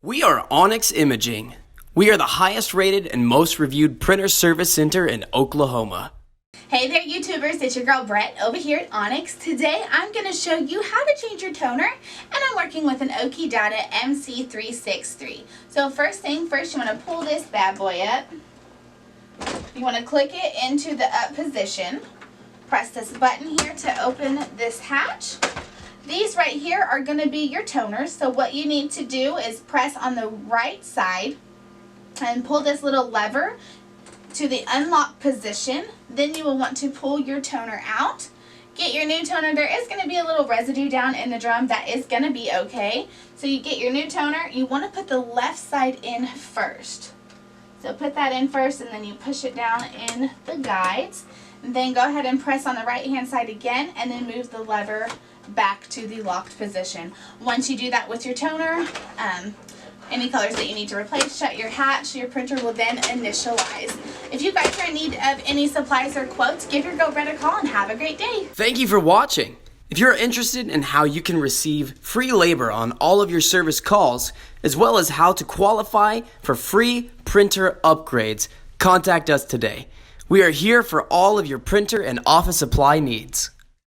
We are Onyx Imaging. We are the highest rated and most reviewed printer service center in Oklahoma. Hey there YouTubers, it's your girl Brett over here at Onyx. Today I'm going to show you how to change your toner, and I'm working with an Okidata MC363. So first thing first, you want to pull this bad boy up. You want to click it into the up position. Press this button here to open this hatch. These right here are going to be your toners, so what you need to do is press on the right side and pull this little lever to the unlock position. Then you will want to pull your toner out. Get your new toner. There is going to be a little residue down in the drum. That is going to be okay. So you get your new toner. You want to put the left side in first. So put that in first and then you push it down in the guides. And then go ahead and press on the right hand side again and then move the lever back to the locked position. Once you do that with your toner, any colors that you need to replace, shut your hatch. Your printer will then initialize. If you guys are in need of any supplies or quotes, give your girl Brett a call and have a great day. Thank you for watching. If you're interested in how you can receive free labor on all of your service calls, as well as how to qualify for free printer upgrades, contact us today. We are here for all of your printer and office supply needs.